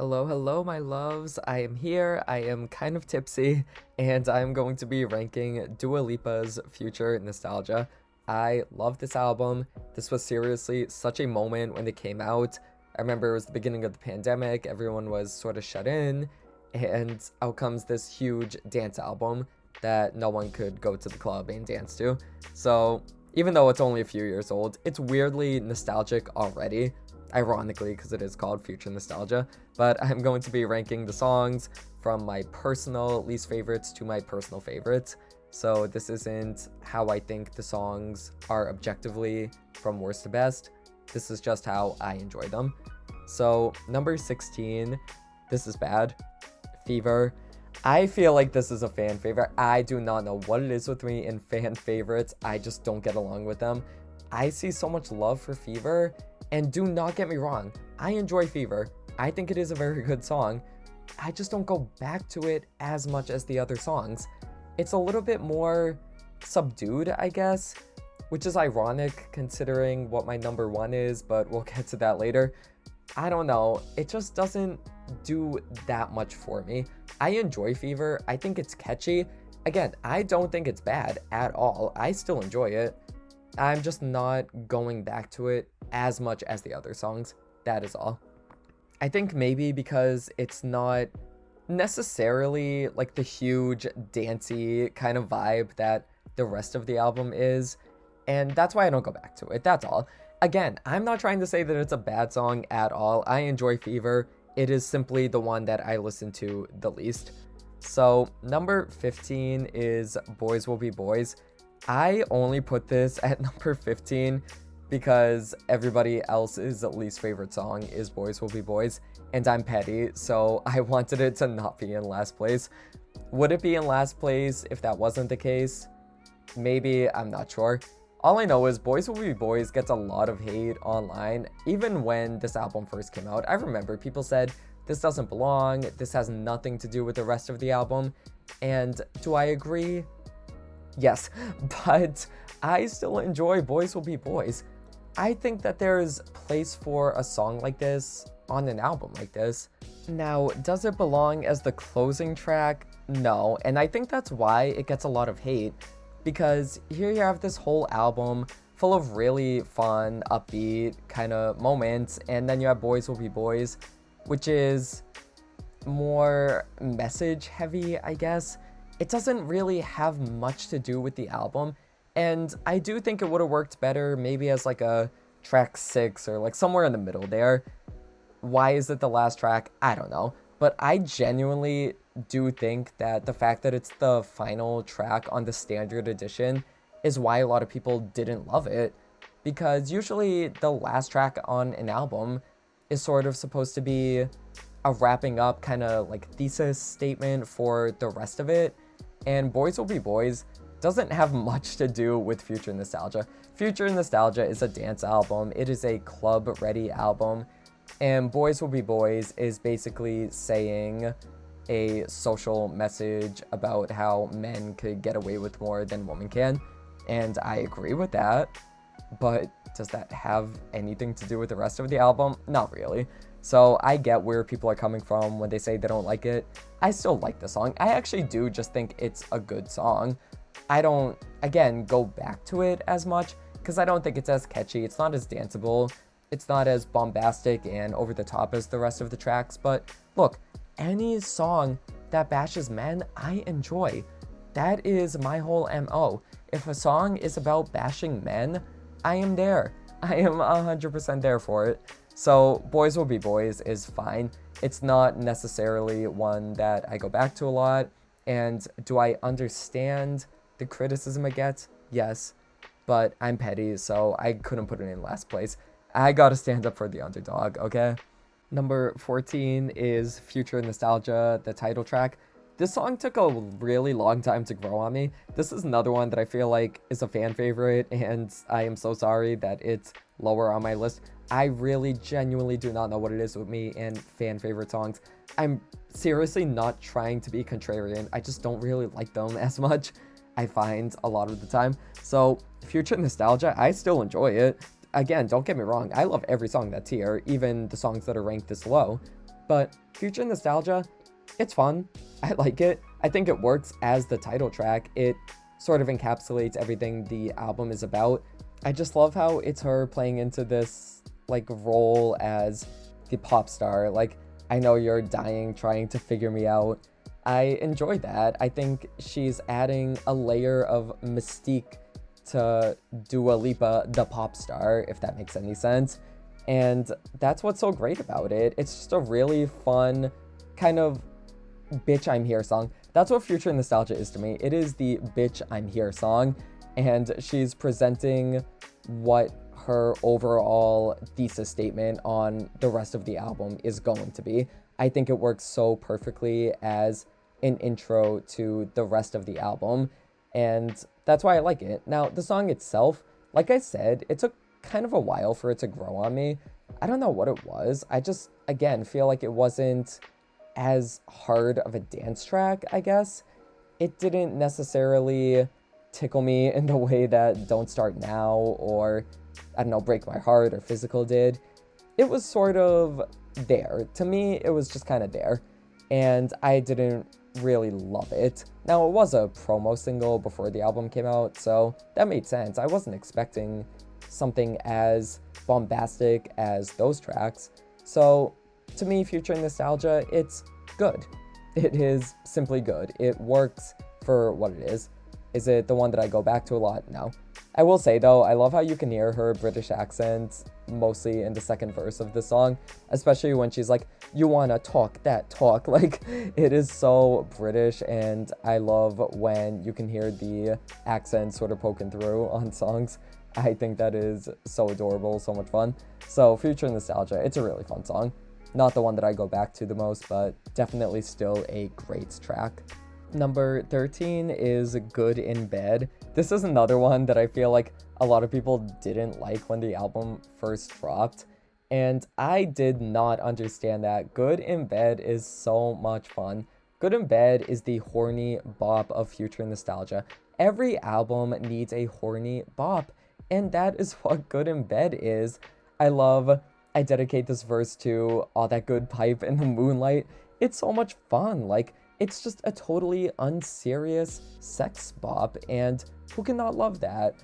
Hello, hello, my loves. I am here. I am kind of tipsy, and I'm going to be ranking Dua Lipa's Future Nostalgia. I love this album. This was seriously such a moment when it came out. I remember it was the beginning of the pandemic, everyone was sort of shut in, and out comes this huge dance album that no one could go to the club and dance to. So, even though it's only a few years old, it's weirdly nostalgic already. Ironically, because it is called Future Nostalgia, but I'm going to be ranking the songs from my personal least favorites to my personal favorites. So this isn't how I think the songs are objectively from worst to best. This is just how I enjoy them. So number 16, this is bad. Fever. I feel like this is a fan favorite. I do not know what it is with me and fan favorites. I just don't get along with them. I see so much love for Fever. And do not get me wrong, I enjoy Fever. I think it is a very good song. I just don't go back to it as much as the other songs. It's a little bit more subdued, I guess, which is ironic considering what my number one is, but we'll get to that later. I don't know, it just doesn't do that much for me. I enjoy Fever, I think it's catchy. Again, I don't think it's bad at all. I still enjoy it. I'm just not going back to it as much as the other songs. That is all. I think maybe because it's not necessarily like the huge dancey kind of vibe that the rest of the album is, and that's why I don't go back to it. That's all. Again, I'm not trying to say that it's a bad song at all. I enjoy Fever. It is simply the one that I listen to the least. So number 15 is Boys Will Be Boys. I only put this at number 15 because everybody else's least favorite song is Boys Will Be Boys, and I'm petty, so I wanted it to not be in last place. Would it be in last place if that wasn't the case? Maybe, I'm not sure. All I know is Boys Will Be Boys gets a lot of hate online. Even when this album first came out, I remember people said, this doesn't belong, this has nothing to do with the rest of the album, and do I agree? Yes, but I still enjoy Boys Will Be Boys. I think that there is place for a song like this on an album like this. Now, does it belong as the closing track? No, and I think that's why it gets a lot of hate, because here you have this whole album full of really fun, upbeat kind of moments, and then you have Boys Will Be Boys, which is more message heavy, I guess. It doesn't really have much to do with the album, and I do think it would have worked better maybe as like a track 6 or like somewhere in the middle there. Why is it the last track? I don't know, but I genuinely do think that the fact that it's the final track on the standard edition is why a lot of people didn't love it, because usually the last track on an album is sort of supposed to be a wrapping up kind of like thesis statement for the rest of it. And Boys Will Be Boys doesn't have much to do with Future Nostalgia. Future Nostalgia is a dance album. It is a club-ready album. And Boys Will Be Boys is basically saying a social message about how men could get away with more than women can. And I agree with that. But does that have anything to do with the rest of the album? Not really. So I get where people are coming from when they say they don't like it. I still like the song. I actually do just think it's a good song. I don't, again, go back to it as much because I don't think it's as catchy. It's not as danceable. It's not as bombastic and over the top as the rest of the tracks. But look, any song that bashes men, I enjoy. That is my whole MO. If a song is about bashing men, I am there. I am 100% there for it. So Boys Will Be Boys is fine. It's not necessarily one that I go back to a lot. And do I understand the criticism it gets? Yes. But I'm petty, so I couldn't put it in last place. I gotta stand up for the underdog, okay? Number 14 is Future Nostalgia, the title track. This song took a really long time to grow on me. This is another one that I feel like is a fan favorite, and I am so sorry that it's lower on my list. I really genuinely do not know what it is with me and fan favorite songs. I'm seriously not trying to be contrarian. I just don't really like them as much, I find, a lot of the time. So Future Nostalgia, I still enjoy it. Again, don't get me wrong, I love every song that's here, even the songs that are ranked this low. But Future Nostalgia, it's fun. I like it. I think it works as the title track. It sort of encapsulates everything the album is about. I just love how it's her playing into this like role as the pop star. Like, I know you're dying trying to figure me out. I enjoy that. I think she's adding a layer of mystique to Dua Lipa, the pop star, if that makes any sense. And that's what's so great about it. It's just a really fun kind of Bitch I'm Here song. That's what Future Nostalgia is to me. It is the Bitch I'm Here song, and she's presenting what her overall thesis statement on the rest of the album is going to be. I think it works so perfectly as an intro to the rest of the album, and that's why I like it. Now, the song itself, like I said, it took kind of a while for it to grow on me. I don't know what it was. I just, again, feel like it wasn't as hard of a dance track, I guess. It didn't necessarily tickle me in the way that Don't Start Now or, I don't know, Break My Heart or Physical did. It was sort of there. To me, it was just kind of there. And I didn't really love it. Now, it was a promo single before the album came out, so that made sense. I wasn't expecting something as bombastic as those tracks. So, to me, Future Nostalgia, it's good. It is simply good. It works for what it is. Is it the one that I go back to a lot? No. I will say, though, I love how you can hear her British accent mostly in the second verse of the song, especially when she's like, you wanna talk that talk. Like, it is so British, and I love when you can hear the accent sort of poking through on songs. I think that is so adorable, so much fun. So, Future Nostalgia, it's a really fun song. Not the one that I go back to the most, but definitely still a great track. Number 13 is Good in Bed. This is another one that I feel like a lot of people didn't like when the album first dropped, and I did not understand that. Good in Bed is so much fun. Good in Bed is the horny bop of Future Nostalgia. Every album needs a horny bop, and that is what Good in Bed is. I dedicate this verse to all that good pipe in the moonlight. It's so much fun. Like, it's just a totally unserious sex bop, and who cannot love that?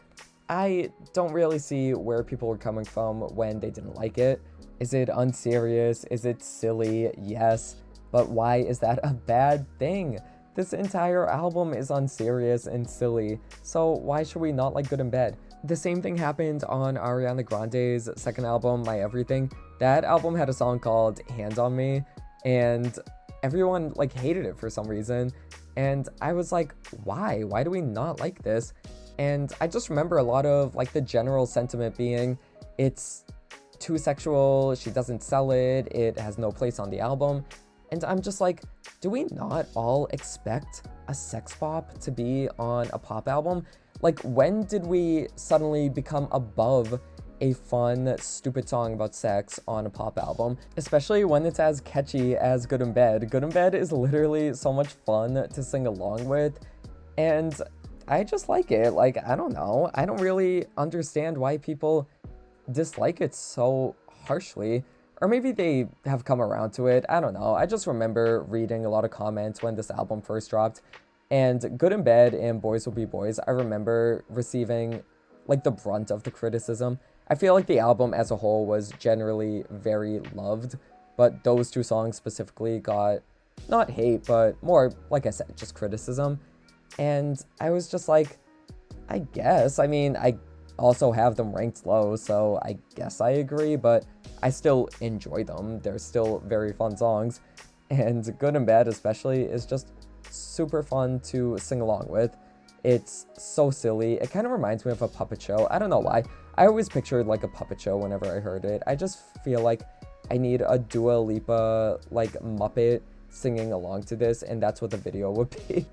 I don't really see where people were coming from when they didn't like it. Is it unserious? Is it silly? Yes. But why is that a bad thing? This entire album is unserious and silly, so why should we not like Good in Bed? The same thing happened on Ariana Grande's second album, My Everything. That album had a song called Hand on Me, and everyone like hated it for some reason. And I was like, why? Why do we not like this? And I just remember a lot of like the general sentiment being, it's too sexual, she doesn't sell it, it has no place on the album. And I'm just like, do we not all expect a sex pop to be on a pop album? Like, when did we suddenly become above a fun, stupid song about sex on a pop album? Especially when it's as catchy as Good in Bed. Good in Bed is literally so much fun to sing along with, and I just like it. Like, I don't know. I don't really understand why people dislike it so harshly. Or maybe they have come around to it. I don't know. I just remember reading a lot of comments when this album first dropped. And Good in Bed and Boys Will Be Boys, I remember receiving like the brunt of the criticism. I feel like the album as a whole was generally very loved, but those two songs specifically got not hate, but more, like I said, just criticism. And I was just like, I guess. I mean, I also have them ranked low, so I guess I agree, but I still enjoy them. They're still very fun songs. And Good in Bed especially is just super fun to sing along with. It's so silly. It kind of reminds me of a puppet show. I don't know why. I always pictured like a puppet show whenever I heard it. I just feel like I need a Dua Lipa like Muppet singing along to this, and that's what the video would be.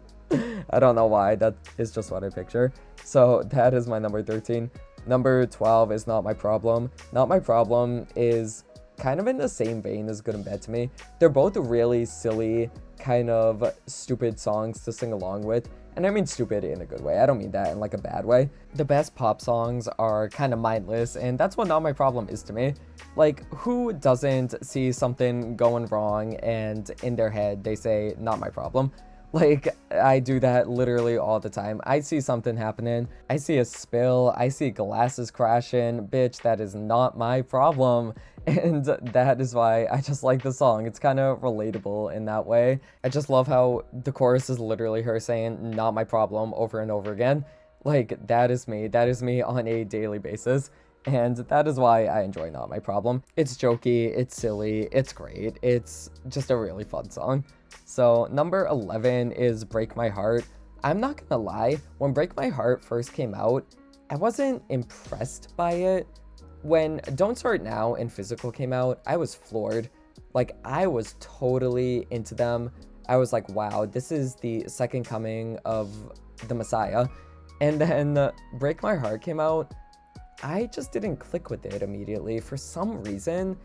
I don't know why. That is just what I picture. So that is my number 13. Number 12 is Not My Problem. Not My Problem is kind of in the same vein as Good in Bed to me. They're both really silly, kind of stupid songs to sing along with. And I mean stupid in a good way. I don't mean that in like a bad way. The best pop songs are kind of mindless, and that's what Not My Problem is to me. Like, who doesn't see something going wrong and in their head they say, not my problem? Like, I do that literally all the time. I see something happening, I see a spill, I see glasses crashing, bitch, that is not my problem. And that is why I just like the song. It's kind of relatable in that way. I just love how the chorus is literally her saying, not my problem, over and over again. Like, that is me. That is me on a daily basis. And that is why I enjoy Not My Problem. It's jokey, it's silly, it's great. It's just a really fun song. So number 11 is Break My Heart. I'm not gonna lie, when Break My Heart first came out, I wasn't impressed by it. When Don't Start Now and Physical came out, I was floored. Like, I was totally into them. I was like, wow, this is the second coming of the Messiah. And then Break My Heart came out. I just didn't click with it immediately. For some reason,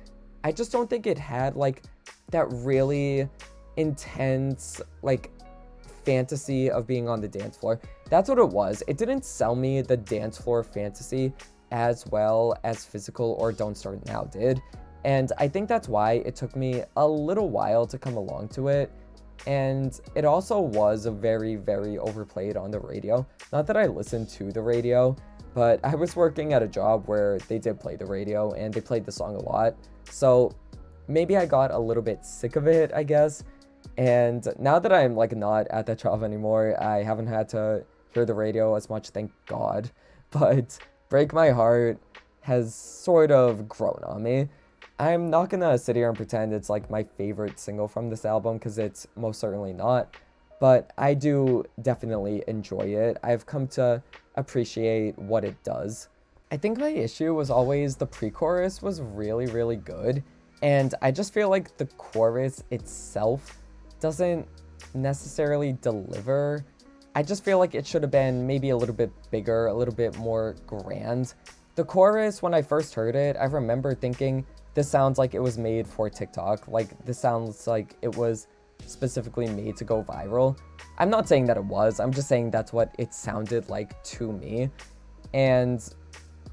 I just don't think it had like that really intense like fantasy of being on the dance floor. That's what it was. It didn't sell me the dance floor fantasy as well as Physical or Don't Start Now did. And I think that's why it took me a little while to come along to it. And it also was very, very overplayed on the radio. Not that I listened to the radio, but I was working at a job where they did play the radio and they played the song a lot. So maybe I got a little bit sick of it, I guess. And now that I'm like not at that job anymore, I haven't had to hear the radio as much, thank God. But Break My Heart has sort of grown on me. I'm not gonna sit here and pretend it's like my favorite single from this album, because it's most certainly not. But I do definitely enjoy it. I've come to appreciate what it does. I think my issue was always the pre-chorus was really, really good. And I just feel like the chorus itself doesn't necessarily deliver. I just feel like it should have been maybe a little bit bigger, a little bit more grand. The chorus, when I first heard it, I remember thinking, this sounds like it was made for TikTok. Like, this sounds like it was specifically made to go viral. I'm not saying that it was, I'm just saying that's what it sounded like to me. And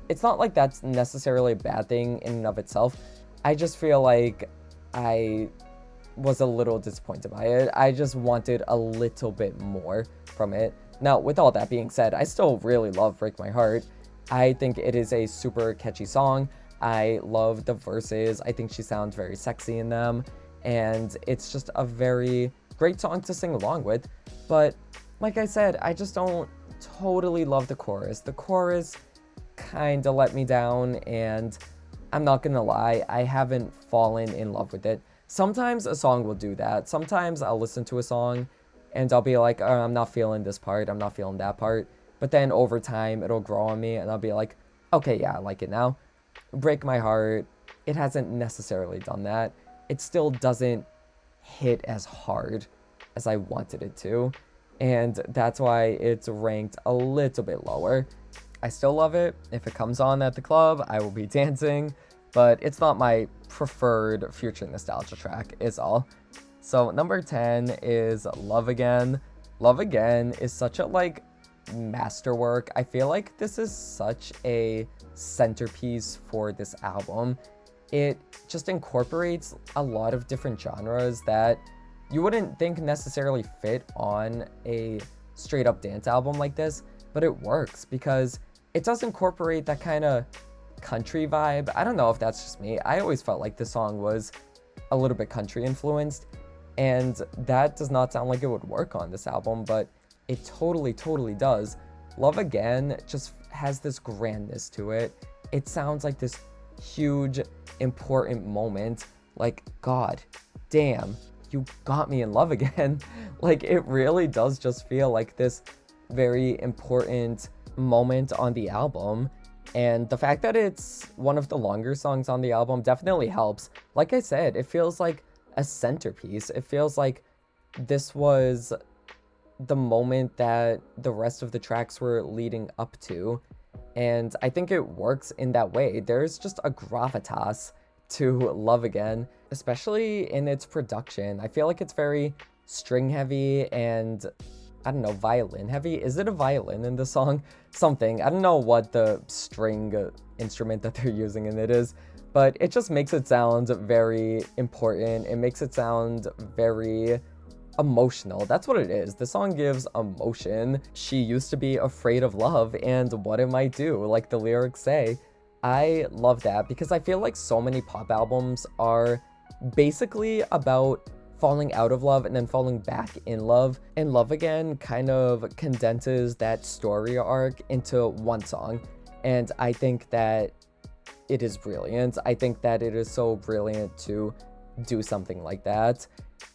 it's not like that's necessarily a bad thing in and of itself. I just feel like I was a little disappointed by it. I just wanted a little bit more from it. Now, with all that being said, I still really love Break My Heart. I think it is a super catchy song. I love the verses. I think she sounds very sexy in them. And it's just a very great song to sing along with. But like I said, I just don't totally love the chorus. The chorus kind of let me down, and I'm not gonna lie, I haven't fallen in love with it. Sometimes a song will do that. Sometimes I'll listen to a song and I'll be like, oh, I'm not feeling this part, I'm not feeling that part. But then over time, it'll grow on me and I'll be like, okay, yeah, I like it now. Break My Heart, it hasn't necessarily done that. It still doesn't hit as hard as I wanted it to. And that's why it's ranked a little bit lower. I still love it. If it comes on at the club, I will be dancing. But it's not my preferred future nostalgia track, is all. So number 10 is Love Again. Love Again is such a like masterwork. I feel like this is such a centerpiece for this album. It just incorporates a lot of different genres that you wouldn't think necessarily fit on a straight up dance album like this, but it works because it does incorporate that kind of country vibe. I don't know if that's just me. I always felt like this song was a little bit country influenced, and that does not sound like it would work on this album, but it totally, totally does. Love Again just has this grandness to it. It sounds like this huge, important moment. Like, God damn, you got me in love again. Like, it really does just feel like this very important moment on the album. And the fact that it's one of the longer songs on the album definitely helps. Like I said, it feels like a centerpiece. It feels like this was the moment that the rest of the tracks were leading up to. And I think it works in that way. There's just a gravitas to Love Again, especially in its production. I feel like it's very string heavy, and I don't know, violin heavy. Is it a violin in the song? Something. I don't know what the string instrument that they're using in it is, but it just makes it sound very important. It makes it sound very emotional. That's what it is. The song gives emotion. She used to be afraid of love, and what it might do, like the lyrics say. I love that because I feel like so many pop albums are basically about falling out of love and then falling back in love. And Love Again kind of condenses that story arc into one song. And I think that it is brilliant. I think that it is so brilliant to do something like that.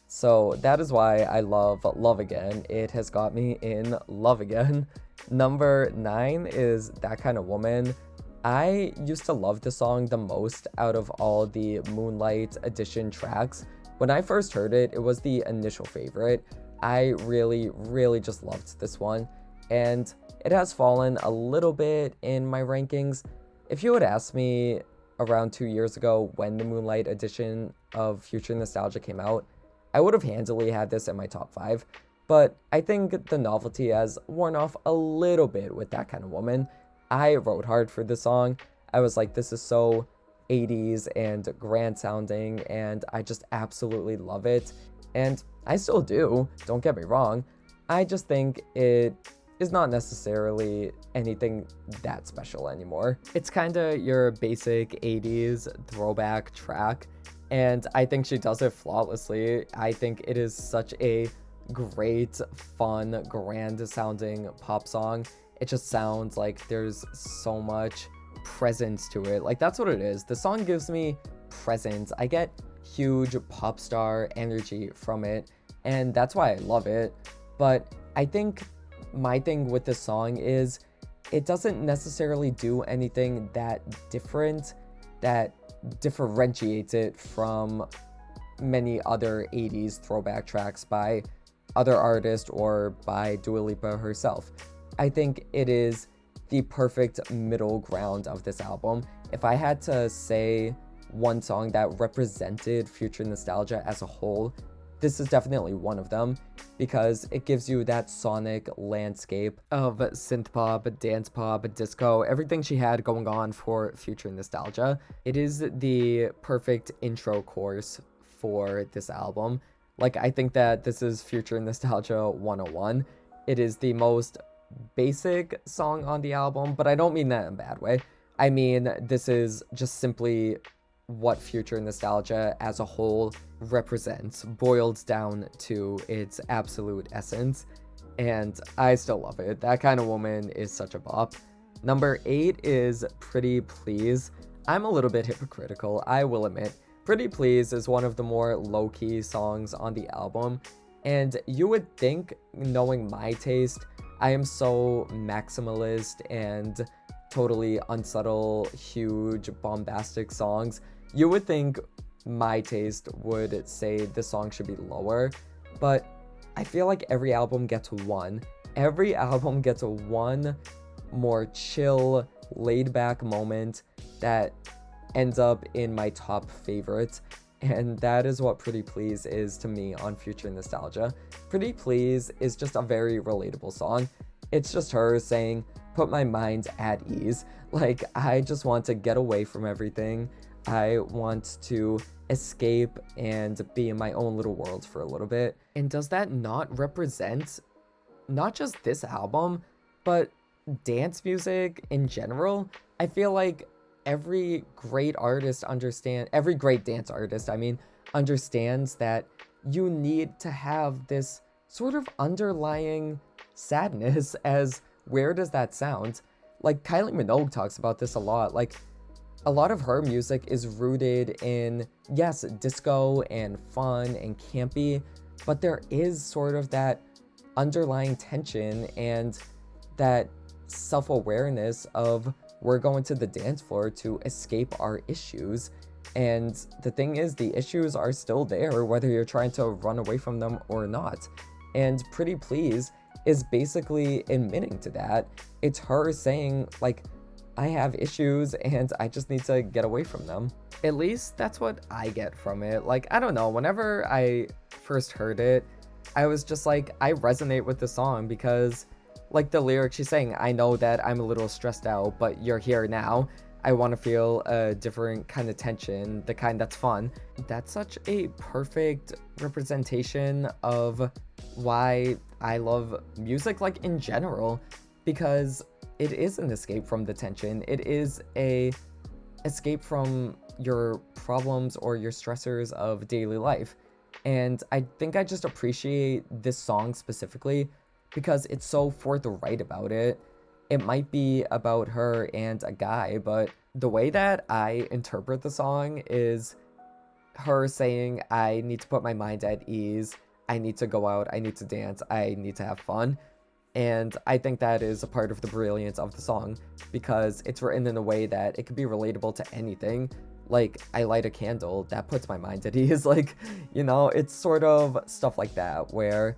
So that is why I love Love Again. It has got me in love again. Number 9 is That Kind of Woman. I used to love the song the most out of all the Moonlight Edition tracks. When I first heard it, it was the initial favorite. I really just loved this one, and it has fallen a little bit in my rankings. If you had asked me around 2 years ago when the Moonlight Edition of Future Nostalgia came out, I would have handily had this in my top 5, but I think the novelty has worn off a little bit with That Kind of Woman. I wrote hard for this song. I was like, this is so 80s and grand sounding, and I just absolutely love it. And I still do, don't get me wrong. I just think it is not necessarily anything that special anymore. It's kind of your basic 80s throwback track, and I think she does it flawlessly. I think it is such a great, fun, grand sounding pop song. It just sounds like there's so much presence to it. Like, that's what it is. The song gives me presence. I get huge pop star energy from it, and that's why I love it. But I think my thing with this song is it doesn't necessarily do anything that different that differentiates it from many other 80s throwback tracks by other artists or by Dua Lipa herself. I think it is the perfect middle ground of this album. If I had to say one song that represented future nostalgia as a whole, this is definitely one of them, because it gives you that sonic landscape of synth pop, dance pop, disco, everything she had going on for future nostalgia. It is the perfect intro course for this album. Like, I think that this is future nostalgia 101. It is the most basic song on the album, but I don't mean that in a bad way. I mean, this is just simply what future nostalgia as a whole represents, boiled down to its absolute essence, and I still love it. That Kind of Woman is such a bop. Number 8 is Pretty Please. I'm a little bit hypocritical, I will admit. Pretty Please is one of the more low-key songs on the album, and you would think, knowing my taste, I am so maximalist and totally unsubtle, huge, bombastic songs. You would think my taste would say the song should be lower, but I feel like every album gets one. Every album gets one more chill, laid-back moment that ends up in my top favorites. And that is what Pretty Please is to me on Future Nostalgia. Pretty Please is just a very relatable song. It's just her saying, put my mind at ease. Like, I just want to get away from everything. I want to escape and be in my own little world for a little bit. And does that not represent not just this album, but dance music in general? I feel like every great dance artist, understands that you need to have this sort of underlying sadness, as weird as that sounds. Like, Kylie Minogue talks about this a lot. Like, a lot of her music is rooted in, yes, disco and fun and campy, but there is sort of that underlying tension and that self-awareness of, we're going to the dance floor to escape our issues. And the thing is, the issues are still there, whether you're trying to run away from them or not. And Pretty Please is basically admitting to that. It's her saying, like, I have issues and I just need to get away from them. At least that's what I get from it. Like, I don't know, whenever I first heard it, I was just like, I resonate with the song because, like the lyrics she's saying, I know that I'm a little stressed out, but you're here now. I want to feel a different kind of tension, the kind that's fun. That's such a perfect representation of why I love music, like in general, because it is an escape from the tension. It is a escape from your problems or your stressors of daily life. And I think I just appreciate this song specifically because it's so forthright about it. It might be about her and a guy, but the way that I interpret the song is her saying, I need to put my mind at ease. I need to go out. I need to dance. I need to have fun. And I think that is a part of the brilliance of the song because it's written in a way that it could be relatable to anything. Like, I light a candle, that puts my mind at ease. Like, it's sort of stuff like that where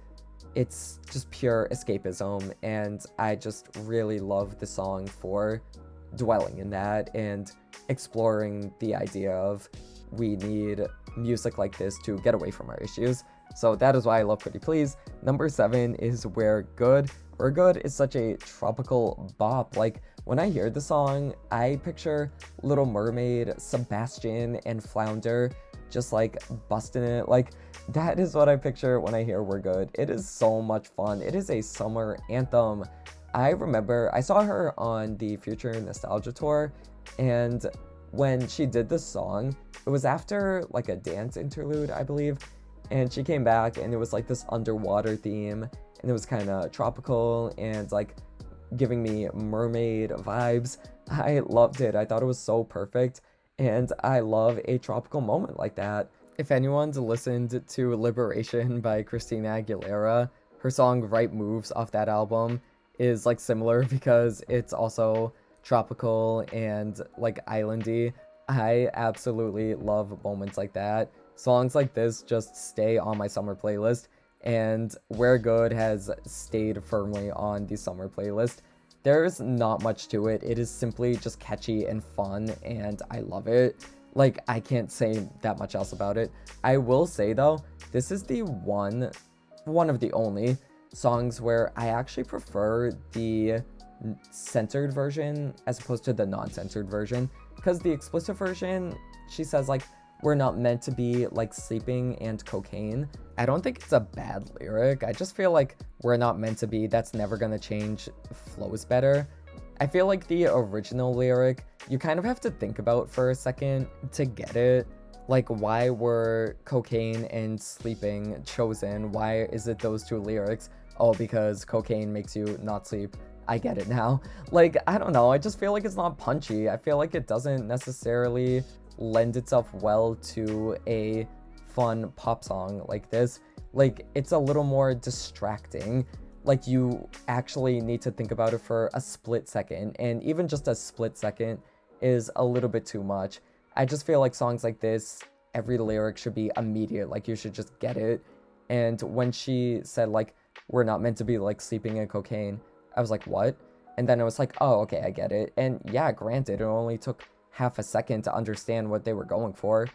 it's just pure escapism. And I just really love the song for dwelling in that and exploring the idea of we need music like this to get away from our issues. So that is why I love Pretty Please. Number 7 is We're Good. We're Good is such a tropical bop. Like, when I hear the song, I picture Little Mermaid, Sebastian, and Flounder just like busting it. Like, that is what I picture when I hear We're Good. It is so much fun. It is a summer anthem. I remember I saw her on the Future Nostalgia Tour, and when she did this song, it was after like a dance interlude, I believe. And she came back and it was like this underwater theme and it was kind of tropical and like giving me mermaid vibes. I loved it. I thought it was so perfect and I love a tropical moment like that. If anyone's listened to Liberation by Christina Aguilera, her song Right Moves off that album is like similar because it's also tropical and like islandy. I absolutely love moments like that. Songs like this just stay on my summer playlist, and We're Good has stayed firmly on the summer playlist. There's not much to it. It is simply just catchy and fun, and I love it. Like, I can't say that much else about it. I will say, though, this is the one of the only songs where I actually prefer the censored version as opposed to the non-censored version, because the explicit version, she says, like, we're not meant to be like sleeping and cocaine. I don't think it's a bad lyric. I just feel like we're not meant to be, that's never gonna change, flows better. I feel like the original lyric, you kind of have to think about for a second to get it. Like, why were cocaine and sleeping chosen? Why is it those two lyrics? Oh, because cocaine makes you not sleep. I get it now. Like, I don't know. I just feel like it's not punchy. I feel like it doesn't necessarily lend itself well to a fun pop song like this. Like, it's a little more distracting. Like, you actually need to think about it for a split second, and even just a split second is a little bit too much. I just feel like songs like this, every lyric should be immediate. Like, you should just get it. And when she said, like, we're not meant to be like sleeping in cocaine, I was like, what? And then I was like, oh, okay, I get it. And yeah, granted, it only took half a second to understand what they were going for,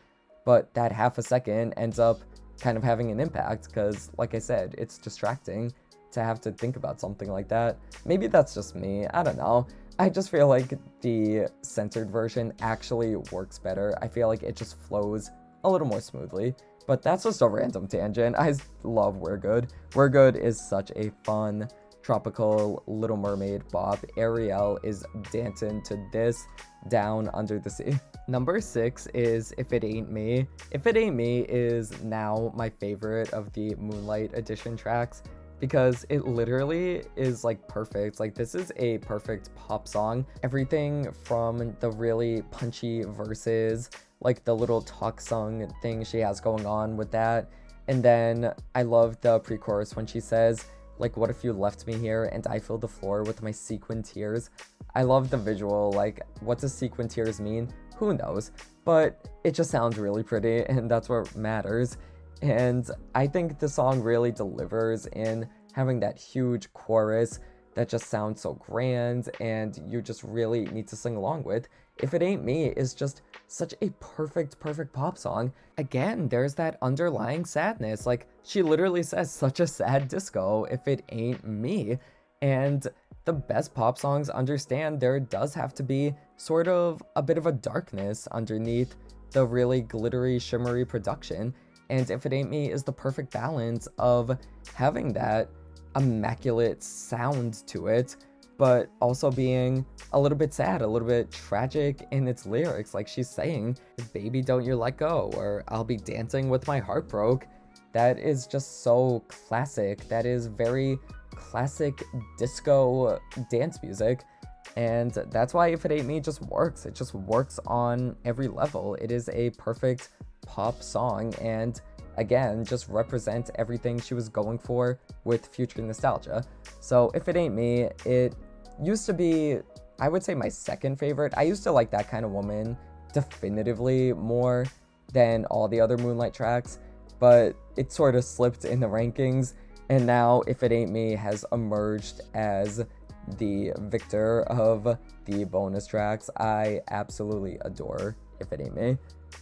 but that half a second ends up kind of having an impact because, like I said, it's distracting to have to think about something like that. Maybe that's just me, I don't know. I just feel like the censored version actually works better. I feel like it just flows a little more smoothly, but that's just a random tangent. I love We're Good. We're Good is such a fun tropical Little Mermaid bop. Ariel is dancing to this down under the sea. Number 6 is If It Ain't Me. If It Ain't Me is now my favorite of the Moonlight Edition tracks because it literally is like perfect. Like, this is a perfect pop song. Everything from the really punchy verses, like the little talk song thing she has going on with that. And then I love the pre-chorus when she says, like, what if you left me here and I filled the floor with my sequin tears? I love the visual. Like, what does sequin tears mean? Who knows? But it just sounds really pretty, and that's what matters. And I think the song really delivers in having that huge chorus that just sounds so grand and you just really need to sing along with. If It Ain't Me is just such a perfect pop song. Again, there's that underlying sadness. Like, she literally says such a sad disco, if it ain't me. And the best pop songs understand there does have to be sort of a bit of a darkness underneath the really glittery, shimmery production. And If It Ain't Me is the perfect balance of having that immaculate sound to it, but also being a little bit sad, a little bit tragic in its lyrics. Like, she's saying, "Baby, don't you let go," or "I'll be dancing with my heart broke." That is just so classic. That is very classic disco dance music. And that's why If It Ain't Me just works. It just works on every level. It is a perfect pop song, and again, just represents everything she was going for with future nostalgia. So If It Ain't Me, it used to be, I would say, my second favorite. I used to like That Kind of Woman definitively more than all the other Moonlight tracks, but it sort of slipped in the rankings, and now If It Ain't Me has emerged as the victor of the bonus tracks. I absolutely adore If It Ain't Me.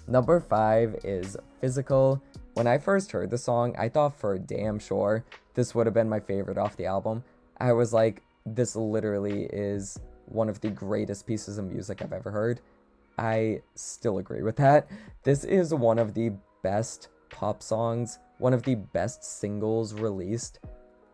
Number 5 is Physical. When I first heard the song, I thought for damn sure this would have been my favorite off the album. I was like, this literally is one of the greatest pieces of music I've ever heard. I still agree with that. This is one of the best pop songs, one of the best singles released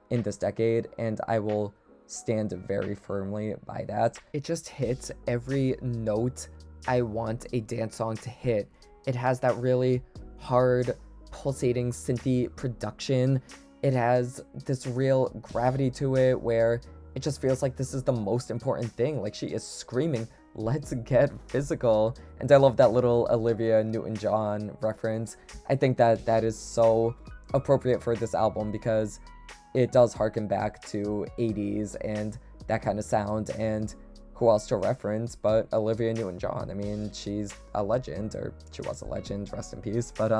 in this decade, and I will stand very firmly by that. It just hits every note I want a dance song to hit. It has that really hard, pulsating synthy production. It has this real gravity to it where it just feels like this is the most important thing. Like, she is screaming, "Let's get physical." And I love that little Olivia Newton-John reference. I think that that is so appropriate for this album because it does harken back to 80s and that kind of sound. And who else to reference but Olivia Newton-John? I mean, she's a legend, or she was a legend, rest in peace. But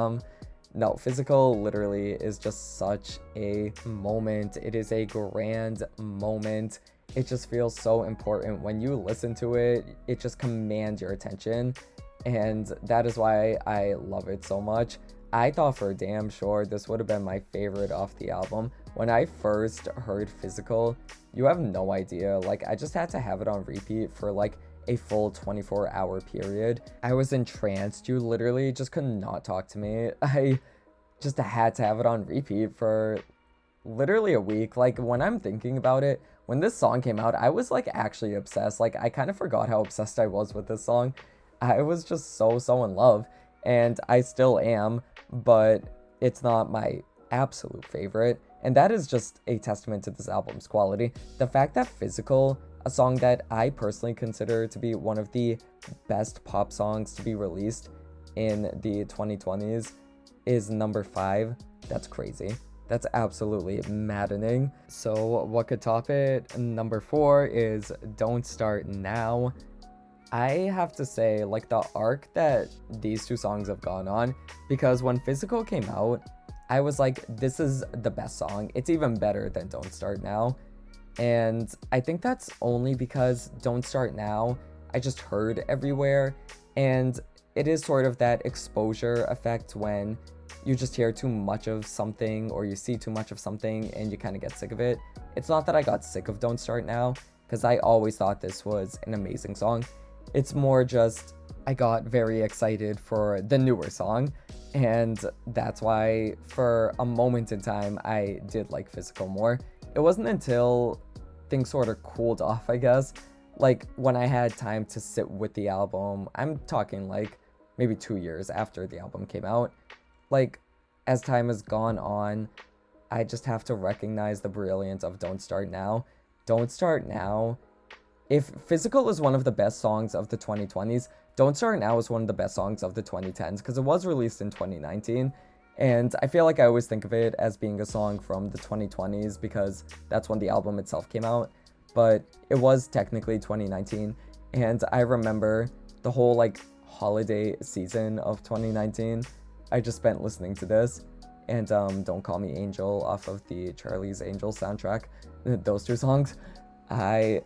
no, Physical literally is just such a moment. It is a grand moment. It just feels so important. When you listen to it, it just commands your attention. And that is why I love it so much. I thought for damn sure this would have been my favorite off the album. When I first heard Physical, you have no idea. Like, I just had to have it on repeat for like a full 24-hour period. I was entranced. You literally just could not talk to me. I just had to have it on repeat for literally a week. Like, when I'm thinking about it, when this song came out, I was like actually obsessed. Like, I kind of forgot how obsessed I was with this song. I was just so in love, and I still am, but it's not my absolute favorite. And that is just a testament to this album's quality. The fact that Physical, a song that I personally consider to be one of the best pop songs to be released in the 2020s, is number 5. That's crazy. That's absolutely maddening. So what could top it? Number 4 is Don't Start Now. I have to say, like, the arc that these two songs have gone on, because when Physical came out, I was like, this is the best song. It's even better than Don't Start Now. And I think that's only because Don't Start Now, I just heard everywhere. And it is sort of that exposure effect when you just hear too much of something or you see too much of something and you kind of get sick of it. It's not that I got sick of Don't Start Now, because I always thought this was an amazing song. It's more just I got very excited for the newer song, and that's why for a moment in time I did like Physical more. It wasn't until things sort of cooled off, I guess, like when I had time to sit with the album. I'm talking like maybe 2 years after the album came out. Like, as time has gone on, I just have to recognize the brilliance of Don't Start Now. Don't Start Now, if Physical is one of the best songs of the 2020s, Don't Start Now is one of the best songs of the 2010s, because it was released in 2019. And I feel like I always think of it as being a song from the 2020s because that's when the album itself came out. But it was technically 2019. And I remember the whole like holiday season of 2019, I just spent listening to this. And Don't Call Me Angel off of the Charlie's Angels soundtrack. Those two songs. I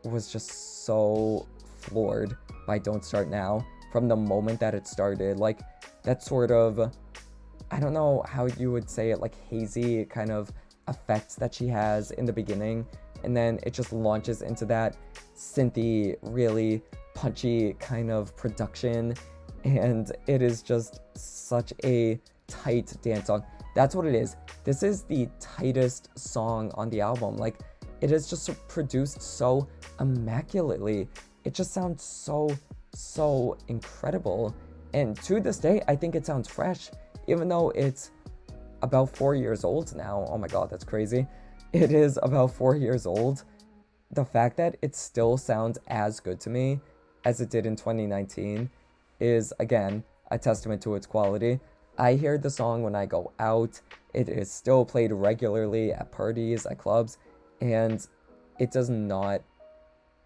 was just so floored by Don't Start Now. From the moment that it started, like that sort of, I don't know how you would say it, like hazy kind of effects that she has in the beginning, and then it just launches into that synthy, really punchy kind of production, and it is just such a tight dance song. That's what it is. This is the tightest song on the album. Like, it is just produced so immaculately. It just sounds so incredible. And to this day, I think it sounds fresh, even though it's about 4 years old now. Oh my god, that's crazy. It is about 4 years old. The fact that it still sounds as good to me as it did in 2019 is, again, a testament to its quality. I hear the song when I go out. It is still played regularly at parties, at clubs, and it does not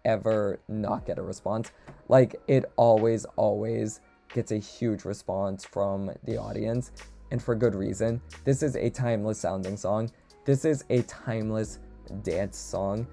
ever not get a response. Like, it always gets a huge response from the audience, and for good reason. This is a timeless sounding song. This is a timeless dance song.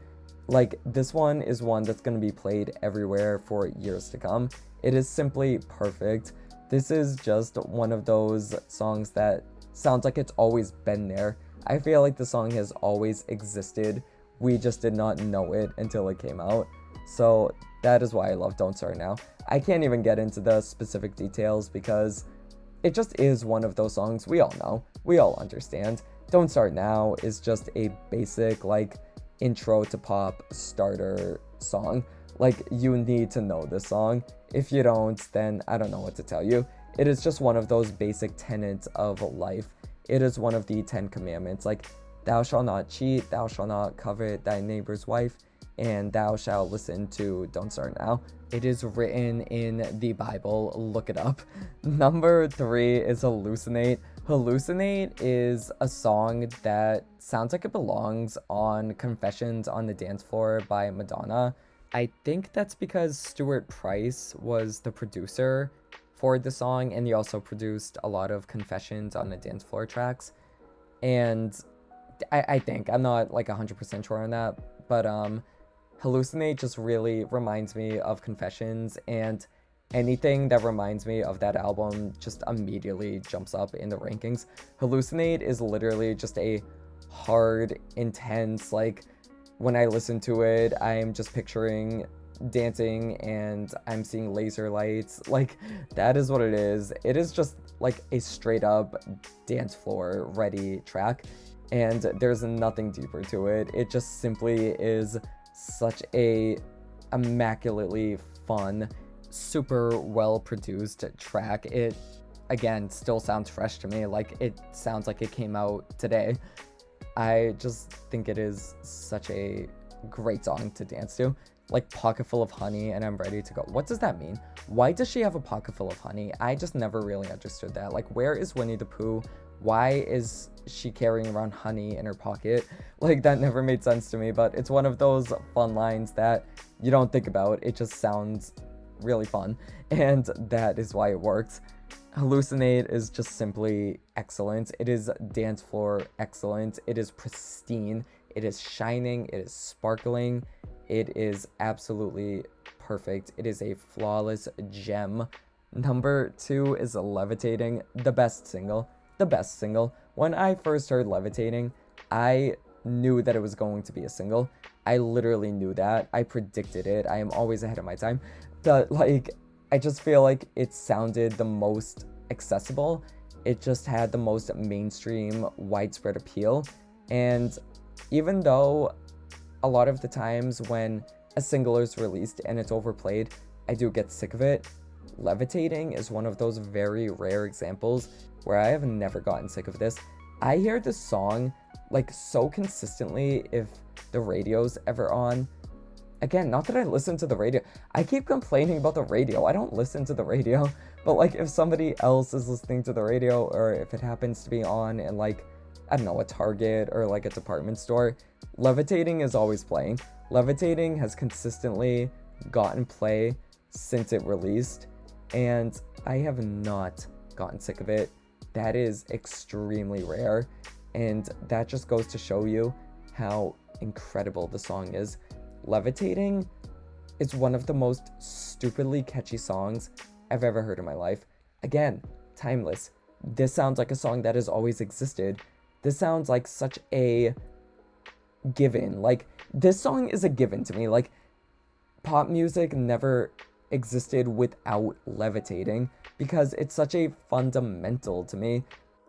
Like, this one is one that's going to be played everywhere for years to come. It is simply perfect. This is just one of those songs that sounds like it's always been there. I feel like the song has always existed. We just did not know it until it came out. So that is why I love Don't Start Now. I can't even get into the specific details because it just is one of those songs we all know. We all understand. Don't Start Now is just a basic, like, intro to pop starter song. Like, you need to know this song. If you don't, then I don't know what to tell you. It is just one of those basic tenets of life. It is one of the 10 commandments, like, thou shalt not cheat, thou shalt not covet thy neighbor's wife, and thou shalt listen to Don't Start Now. It is written in the Bible. Look it up. Number 3 is Hallucinate. Hallucinate is a song that sounds like it belongs on Confessions on the Dance Floor by Madonna. I think that's because Stuart Price was the producer for the song, and he also produced a lot of Confessions on the Dance Floor tracks. And I think, I'm not like 100% sure on that, but Hallucinate just really reminds me of Confessions, and anything that reminds me of that album just immediately jumps up in the rankings. Hallucinate is literally just a hard, intense, like, when I listen to it, I'm just picturing dancing and I'm seeing laser lights. Like, that is what it is. It is just like a straight up dance floor ready track, and there's nothing deeper to it. It just simply is such a immaculately fun, super well produced track. It, again, still sounds fresh to me. Like, it sounds like it came out today. I just think it is such a great song to dance to. Like, pocket full of honey and I'm ready to go. What does that mean? Why does she have a pocket full of honey? I just never really understood that. Like, where is Winnie the Pooh? Why is she carrying around honey in her pocket? Like, that never made sense to me, but it's one of those fun lines that you don't think about. It just sounds really fun, and that is why it works. Hallucinate is just simply excellent. It is dance floor excellent. It is pristine. It is shining. It is sparkling. It is absolutely perfect. It is a flawless gem. Number 2 is Levitating, the best single. The best single. When I first heard Levitating, I knew that it was going to be a single. I literally knew that. I predicted it. I am always ahead of my time. But, like, I just feel like it sounded the most accessible. It just had the most mainstream, widespread appeal. And even though a lot of the times when a single is released and it's overplayed, I do get sick of it, Levitating is one of those very rare examples where I have never gotten sick of this. I hear this song, like, so consistently if the radio's ever on. Again, not that I listen to the radio. I keep complaining about the radio. I don't listen to the radio. But, like, if somebody else is listening to the radio, or if it happens to be on in, like, I don't know, a Target or, like, a department store, Levitating is always playing. Levitating has consistently gotten play since it released, and I have not gotten sick of it. That is extremely rare, and that just goes to show you how incredible the song is. Levitating It's one of the most stupidly catchy songs I've ever heard in my life. Again, timeless. This sounds like a song that has always existed. This sounds like such a given. Like, this song is a given to me. Like, pop music never existed without levitating because it's such a fundamental to me.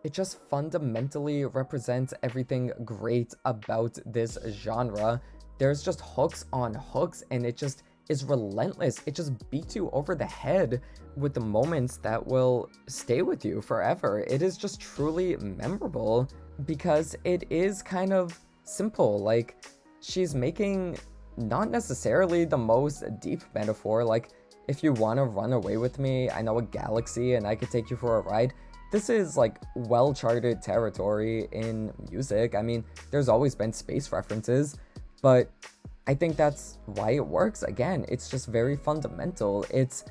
It just fundamentally represents everything great about this genre. There's just hooks on hooks, and it just is relentless. It just beats you over the head with the moments that will stay with you forever. It is just truly memorable because it is kind of simple. Like, she's making not necessarily the most deep metaphor. Like, if you want to run away with me, I know a galaxy and I could take you for a ride. This is like well-charted territory in music. I mean, there's always been space references, but I think that's why it works. Again, it's just very fundamental. It's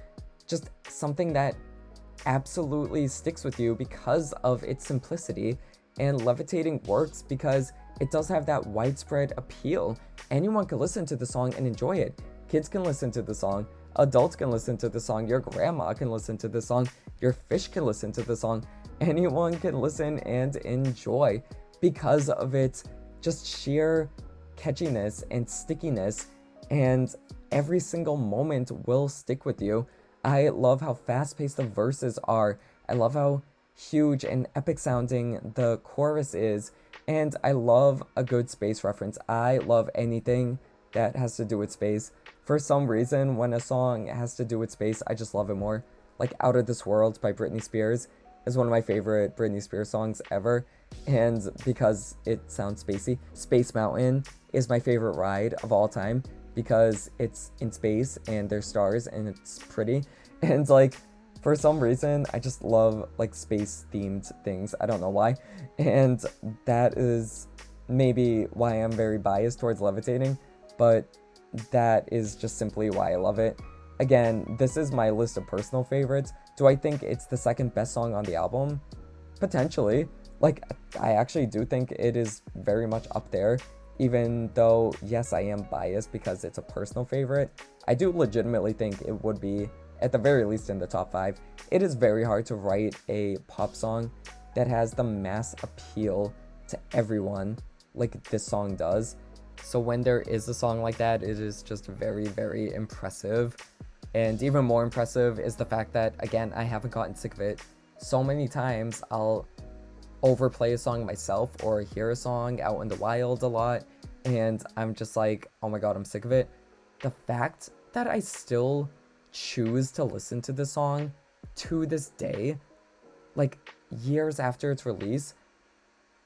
just something that absolutely sticks with you because of its simplicity, and Levitating works because it does have that widespread appeal. Anyone can listen to the song and enjoy it. Kids can listen to the song, adults can listen to the song, your grandma can listen to the song, your fish can listen to the song. Anyone can listen and enjoy because of its just sheer catchiness and stickiness, and every single moment will stick with you. I love how fast-paced the verses are. I love how huge and epic sounding the chorus is, and I love a good space reference. I love anything that has to do with space. For some reason, when a song has to do with space, I just love it more. Like, Out of This World by Britney Spears is one of my favorite Britney Spears songs ever, and because it sounds spacey. Space Mountain is my favorite ride of all time because it's in space and there's stars and it's pretty, and like, for some reason I just love like space themed things. I don't know why, and that is maybe why I'm very biased towards Levitating, but that is just simply why I love it. Again, this is my list of personal favorites. Do I think it's the second best song on the album? Potentially. Like, I actually do think it is very much up there, even though, yes, I am biased because it's a personal favorite. I do legitimately think it would be, at the very least, in the top 5. It is very hard to write a pop song that has the mass appeal to everyone like this song does. So when there is a song like that, it is just very, very impressive. And even more impressive is the fact that, again, I haven't gotten sick of it. So many times I'll overplay a song myself or hear a song out in the wild a lot, and I'm just like, oh my god, I'm sick of it. The fact that I still choose to listen to this song to this day, like years after its release,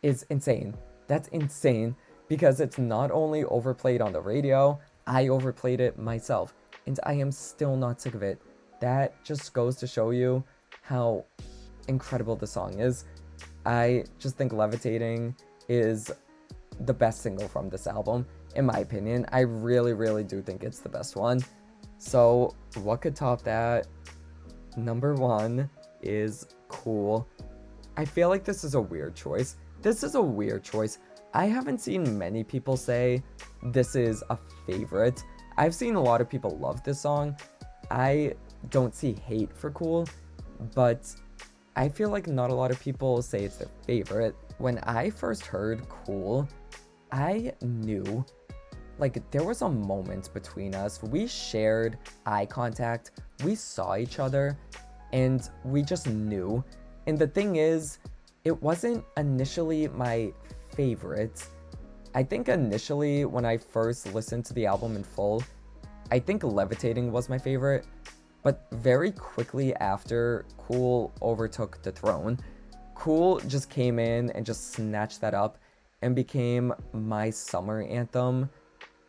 is insane. That's insane, because it's not only overplayed on the radio, I overplayed it myself, and I am still not sick of it. That just goes to show you how incredible the song is. I just think Levitating is the best single from this album, in my opinion. I really, really do think it's the best one. So what could top that? Number 1 is Cool. I feel like this is a weird choice. I haven't seen many people say this is a favorite. I've seen a lot of people love this song. I don't see hate for Cool, but I feel like not a lot of people say it's their favorite. When I first heard Cool, I knew, like, there was a moment between us. We shared eye contact, we saw each other, and we just knew. And the thing is, it wasn't initially my favorite. I think initially, when I first listened to the album in full, I think Levitating was my favorite. But very quickly after, Cool overtook the throne. Cool just came in and just snatched that up and became my summer anthem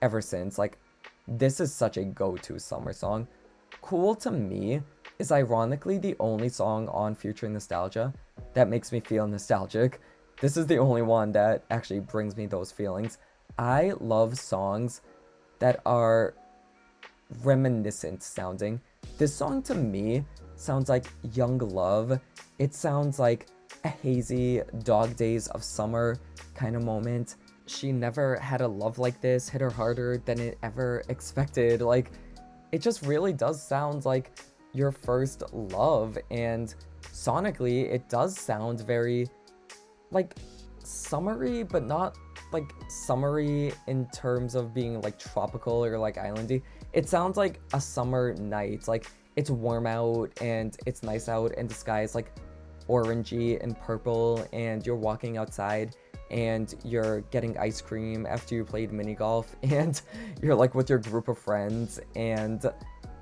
ever since. Like, this is such a go-to summer song. Cool, to me, is ironically the only song on Future Nostalgia that makes me feel nostalgic. This is the only one that actually brings me those feelings. I love songs that are reminiscent sounding. This song to me sounds like young love. It sounds like a hazy dog days of summer kind of moment. She never had a love like this hit her harder than it ever expected. Like, it just really does sound like your first love, and sonically it does sound very like summery, but not like summery in terms of being like tropical or like islandy. It sounds like a summer night. Like it's warm out and it's nice out and the sky is like orangey and purple, and you're walking outside and you're getting ice cream after you played mini golf and you're like with your group of friends and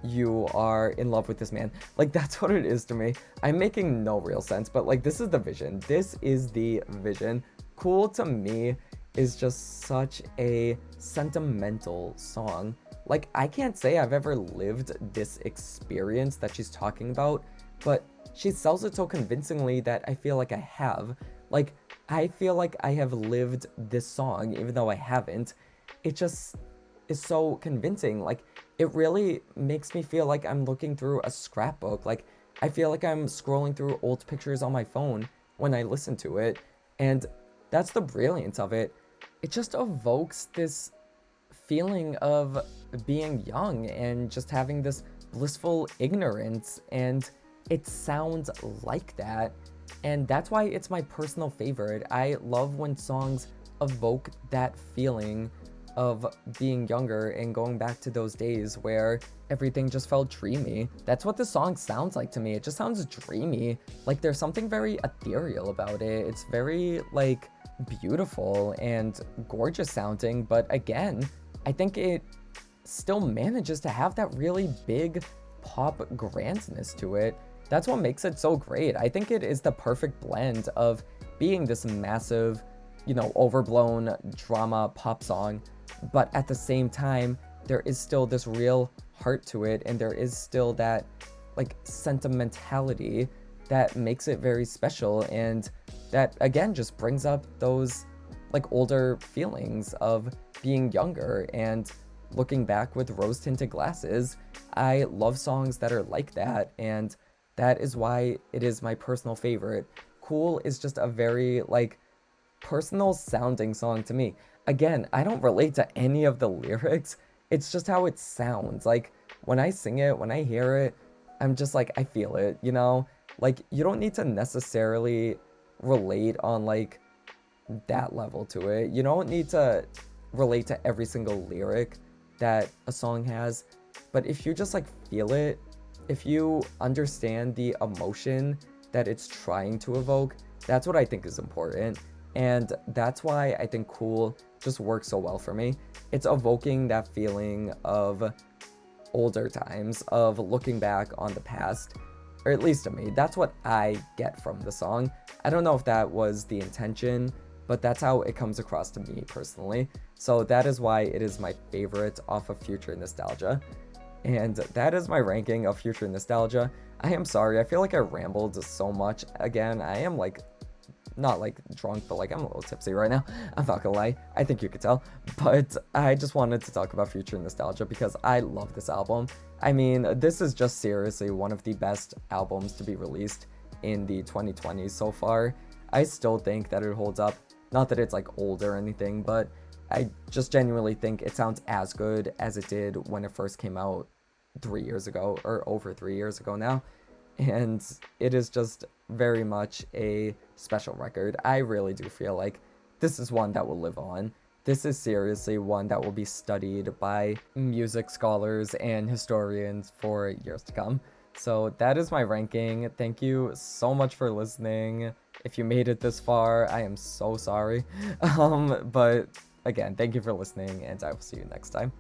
you are in love with this man. Like that's what it is to me. I'm making no real sense, but like this is the vision. This is the vision. Cool to me is just such a sentimental song. Like I can't say I've ever lived this experience that she's talking about, but she sells it so convincingly that I feel like I have. Like I feel like I have lived this song even though I haven't. It just is so convincing. Like it really makes me feel like I'm looking through a scrapbook. Like I feel like I'm scrolling through old pictures on my phone when I listen to it, and that's the brilliance of it. It just evokes this feeling of being young and just having this blissful ignorance, and it sounds like that, and that's why it's my personal favorite. I love when songs evoke that feeling of being younger and going back to those days where everything just felt dreamy. That's what the song sounds like to me. It just sounds dreamy. Like there's something very ethereal about it. It's very like beautiful and gorgeous sounding, but again, I think it still manages to have that really big pop grandness to it. That's what makes it so great. I think it is the perfect blend of being this massive, overblown drama pop song, but at the same time, there is still this real heart to it, and there is still that like sentimentality that makes it very special, and that again just brings up those like older feelings of being younger and looking back with rose-tinted glasses. I love songs that are like that, and that is why it is my personal favorite. Cool is just a very like personal sounding song to me. Again, I don't relate to any of the lyrics. It's just how it sounds. Like when I sing it, when I hear it, I'm just like, I feel it, Like you don't need to necessarily relate on like that level to it. You don't need to relate to every single lyric that a song has, but if you just like feel it, if you understand the emotion that it's trying to evoke, that's what I think is important. And that's why I think Cool just works so well for me. It's evoking that feeling of older times, of looking back on the past, or at least to me, that's what I get from the song. I don't know if that was the intention, but that's how it comes across to me personally. So that is why it is my favorite off of Future Nostalgia. And that is my ranking of Future Nostalgia. I am sorry, I feel like I rambled so much. Again, I am like, not like drunk, but like I'm a little tipsy right now. I'm not gonna lie, I think you could tell. But I just wanted to talk about Future Nostalgia because I love this album. I mean, this is just seriously one of the best albums to be released in the 2020s so far. I still think that it holds up. Not that it's like old or anything, but I just genuinely think it sounds as good as it did when it first came out 3 years ago, or over 3 years ago now. And it is just very much a special record. I really do feel like this is one that will live on. This is seriously one that will be studied by music scholars and historians for years to come. So that is my ranking. Thank you so much for listening. If you made it this far, I am so sorry. But again, thank you for listening, and I will see you next time.